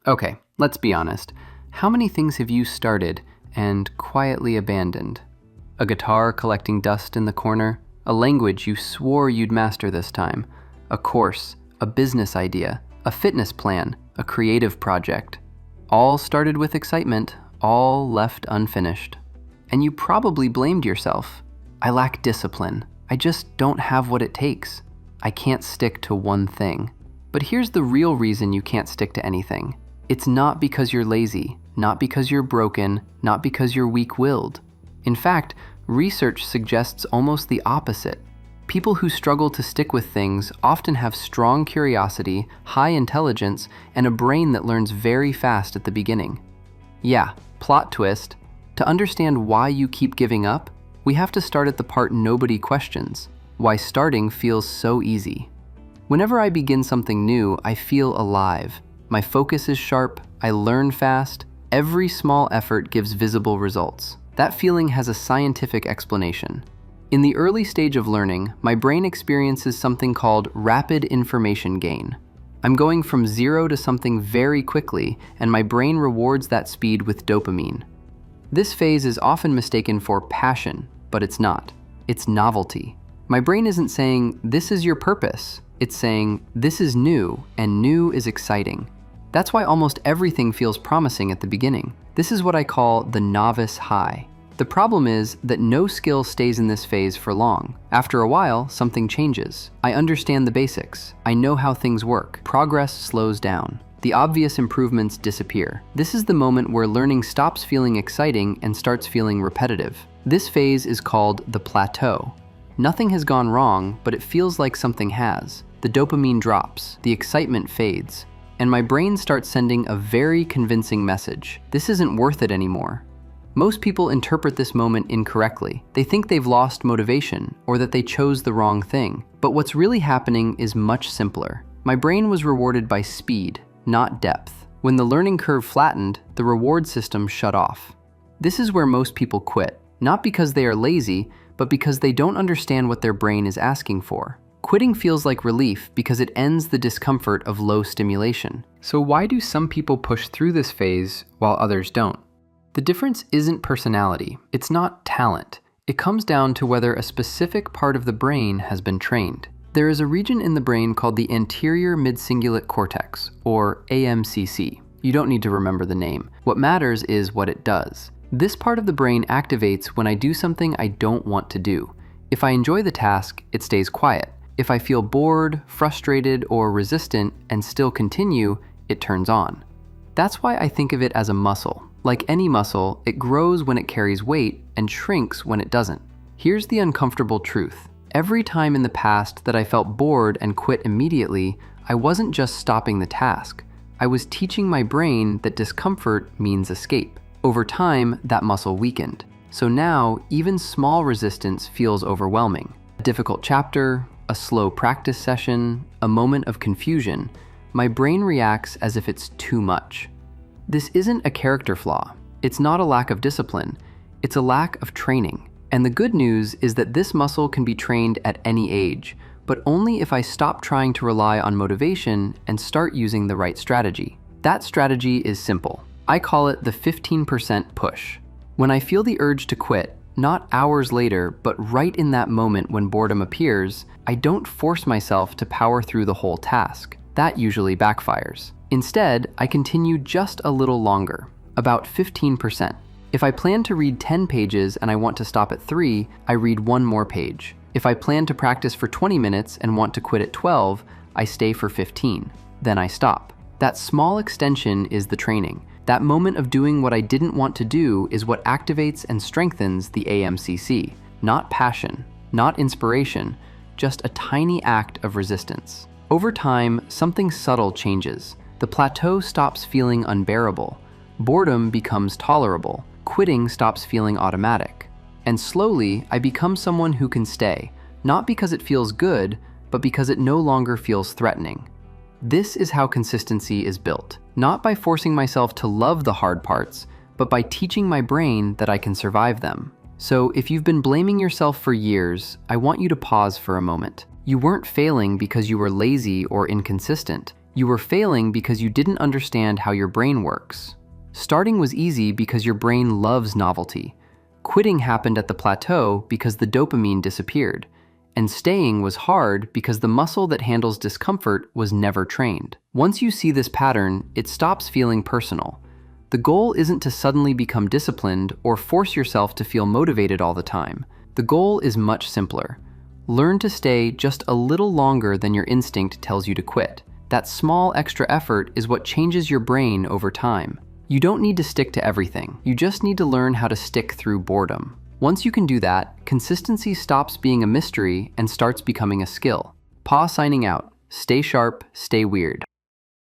Okay, let's be honest. How many things have you started and quietly abandoned? A guitar collecting dust in the corner, a language you swore you'd master this time, a course, a business idea, a fitness plan, a creative project. All started with excitement, all left unfinished. And you probably blamed yourself. I lack discipline. I just don't have what it takes. I can't stick to one thing. But here's the real reason you can't stick to anything. It's not because you're lazy, not because you're broken, not because you're weak-willed. In fact, research suggests almost the opposite. People who struggle to stick with things often have strong curiosity, high intelligence, and a brain that learns very fast at the beginning. Yeah, plot twist. To understand why you keep giving up, we have to start at the part nobody questions, why starting feels so easy. Whenever I begin something new, I feel alive. My focus is sharp, I learn fast, every small effort gives visible results. That feeling has a scientific explanation. In the early stage of learning, my brain experiences something called rapid information gain. I'm going from zero to something very quickly, and my brain rewards that speed with dopamine. This phase is often mistaken for passion, but it's not. It's novelty. My brain isn't saying, "This is your purpose." It's saying, "This is new, and new is exciting." That's why almost everything feels promising at the beginning. This is what I call the novice high. The problem is that no skill stays in this phase for long. After a while, something changes. I understand the basics. I know how things work. Progress slows down. The obvious improvements disappear. This is the moment where learning stops feeling exciting and starts feeling repetitive. This phase is called the plateau. Nothing has gone wrong, but it feels like something has. The dopamine drops, the excitement fades, and my brain starts sending a very convincing message. This isn't worth it anymore. Most people interpret this moment incorrectly. They think they've lost motivation or that they chose the wrong thing. But what's really happening is much simpler. My brain was rewarded by speed, not depth. When the learning curve flattened, the reward system shut off. This is where most people quit, not because they are lazy, but because they don't understand what their brain is asking for. Quitting feels like relief because it ends the discomfort of low stimulation. So why do some people push through this phase while others don't? The difference isn't personality. It's not talent. It comes down to whether a specific part of the brain has been trained. There is a region in the brain called the anterior mid-cingulate cortex, or AMCC. You don't need to remember the name. What matters is what it does. This part of the brain activates when I do something I don't want to do. If I enjoy the task, it stays quiet. If I feel bored, frustrated, or resistant and still continue, it turns on. That's why I think of it as a muscle. Like any muscle, it grows when it carries weight and shrinks when it doesn't. Here's the uncomfortable truth. Every time in the past that I felt bored and quit immediately, I wasn't just stopping the task. I was teaching my brain that discomfort means escape. Over time, that muscle weakened. So now, even small resistance feels overwhelming. A difficult chapter, a slow practice session, a moment of confusion, my brain reacts as if it's too much. This isn't a character flaw. It's not a lack of discipline. It's a lack of training. And the good news is that this muscle can be trained at any age, but only if I stop trying to rely on motivation and start using the right strategy. That strategy is simple. I call it the 15% push. When I feel the urge to quit, not hours later, but right in that moment when boredom appears, I don't force myself to power through the whole task. That usually backfires. Instead, I continue just a little longer, about 15%. If I plan to read 10 pages and I want to stop at 3, I read one more page. If I plan to practice for 20 minutes and want to quit at 12, I stay for 15. Then I stop. That small extension is the training. That moment of doing what I didn't want to do is what activates and strengthens the AMCC. Not passion, not inspiration, just a tiny act of resistance. Over time, something subtle changes. The plateau stops feeling unbearable. Boredom becomes tolerable. Quitting stops feeling automatic. And slowly, I become someone who can stay, not because it feels good, but because it no longer feels threatening. This is how consistency is built, not by forcing myself to love the hard parts, but by teaching my brain that I can survive them. So if you've been blaming yourself for years, I want you to pause for a moment. You weren't failing because you were lazy or inconsistent. You were failing because you didn't understand how your brain works. Starting was easy because your brain loves novelty. Quitting happened at the plateau because the dopamine disappeared. And staying was hard because the muscle that handles discomfort was never trained. Once you see this pattern, it stops feeling personal. The goal isn't to suddenly become disciplined or force yourself to feel motivated all the time. The goal is much simpler. Learn to stay just a little longer than your instinct tells you to quit. That small extra effort is what changes your brain over time. You don't need to stick to everything. You just need to learn how to stick through boredom. Once you can do that, consistency stops being a mystery and starts becoming a skill. Paw signing out. Stay sharp, stay weird.